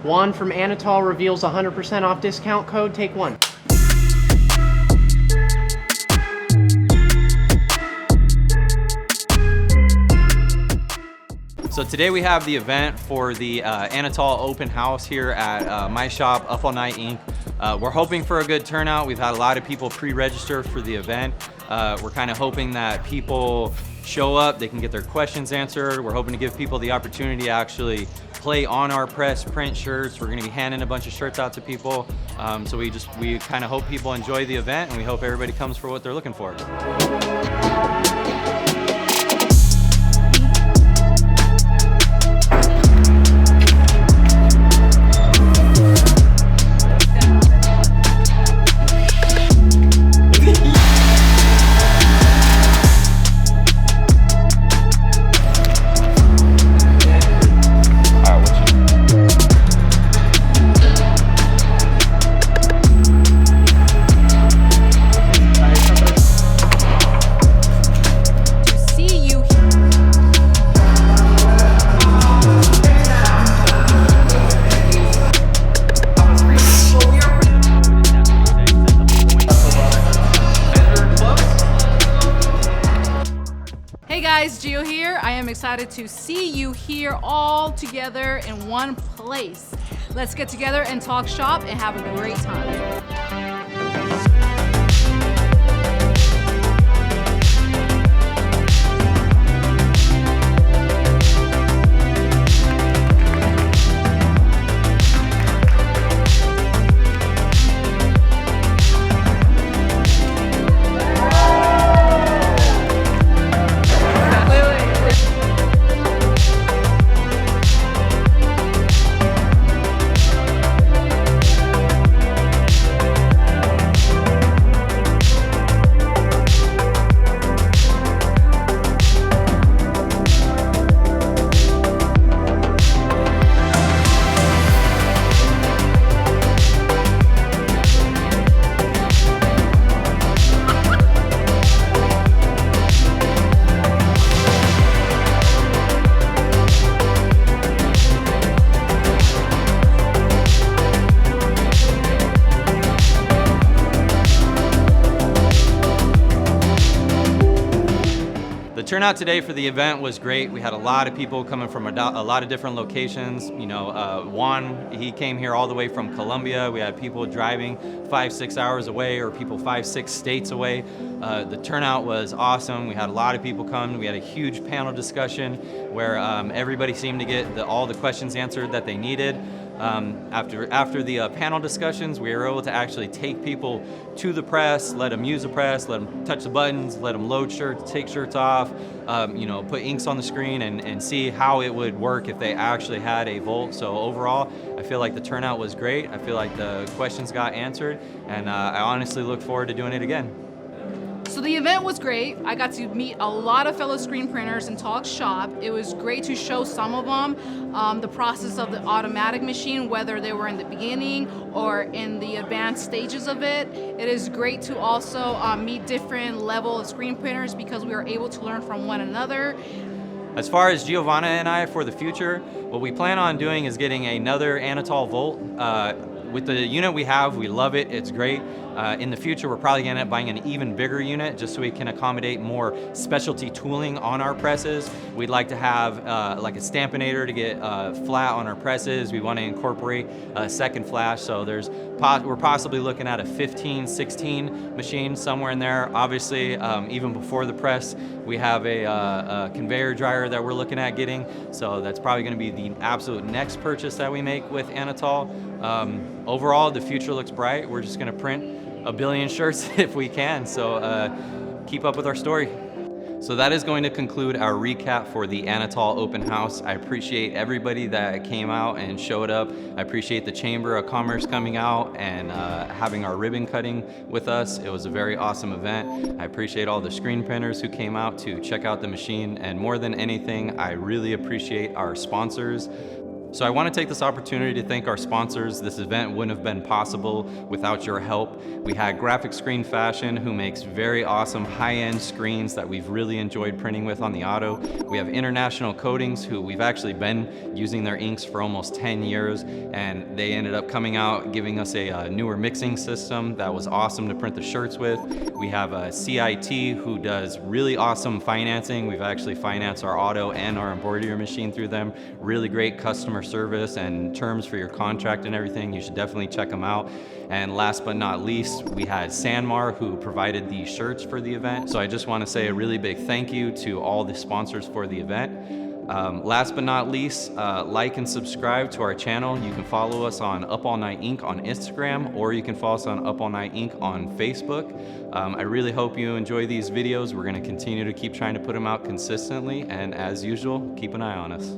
Juan from Anatol reveals 100% off discount code. Take one. So today we have the event for the Anatol open house here at my shop, Up All Night Inc. We're hoping for a good turnout. We've had a lot of people pre-register for the event. We're kind of hoping that people show up, they can get their questions answered. We're hoping to give people the opportunity to actually play on our press print shirts. We're gonna be handing a bunch of shirts out to people. So we kind of hope people enjoy the event, and we hope everybody comes for what they're looking for. Hey guys, Gio here. I am excited to see you here all together in one place. Let's get together and talk shop and have a great time. The turnout today for the event was great. We had a lot of people coming from a lot of different locations. You know, Juan, he came here all the way from Colombia. We had people driving 5-6 hours away, or people 5-6 states away. The turnout was awesome. We had a lot of people come. We had a huge panel discussion where everybody seemed to get all the questions answered that they needed. After the panel discussions, we were able to actually take people to the press, let them use the press, let them touch the buttons, let them load shirts, take shirts off, you know, put inks on the screen and see how it would work if they actually had a Volt. So overall, I feel like the turnout was great. I feel like the questions got answered, and I honestly look forward to doing it again. So the event was great. I got to meet a lot of fellow screen printers and talk shop. It was great to show some of them the process of the automatic machine, whether they were in the beginning or in the advanced stages of it. It is great to also meet different level of screen printers because we are able to learn from one another. As far as Giovanna and I for the future, what we plan on doing is getting another Anatol Volt. With the unit we have, we love it, it's great. In the future, we're probably gonna end up buying an even bigger unit just so we can accommodate more specialty tooling on our presses. We'd like to have like a stampinator to get flat on our presses. We wanna incorporate a second flash, so we're possibly looking at a 15-16 machine, somewhere in there. Obviously, even before the press, we have a conveyor dryer that we're looking at getting, so that's probably gonna be the absolute next purchase that we make with Anatol. Overall, the future looks bright. We're just gonna print a billion shirts if we can, so keep up with our story. So that is going to conclude our recap for the Anatol open house. I appreciate everybody that came out and showed up. I appreciate the Chamber of Commerce coming out and having our ribbon cutting with us. It was a very awesome event. I appreciate all the screen printers who came out to check out the machine, and more than anything, I really appreciate our sponsors. So I want to take this opportunity to thank our sponsors. This event wouldn't have been possible without your help. We had Graphic Screen Fashion, who makes very awesome high-end screens that we've really enjoyed printing with on the auto. We have International Coatings, who we've actually been using their inks for almost 10 years, and they ended up coming out giving us a newer mixing system that was awesome to print the shirts with. We have CIT, who does really awesome financing. We've actually financed our auto and our embroidery machine through them. Really great customer service and terms for your contract and everything. You should definitely check them out. And last but not least, we had Sanmar, who provided the shirts for the event. So I just want to say a really big thank you to all the sponsors for the event. Last but not least, like and subscribe to our channel. You can follow us on Up All Night Inc. on Instagram, or you can follow us on Up All Night Inc. on Facebook. I really hope you enjoy these videos. We're going to continue to keep trying to put them out consistently, and as usual, keep an eye on us.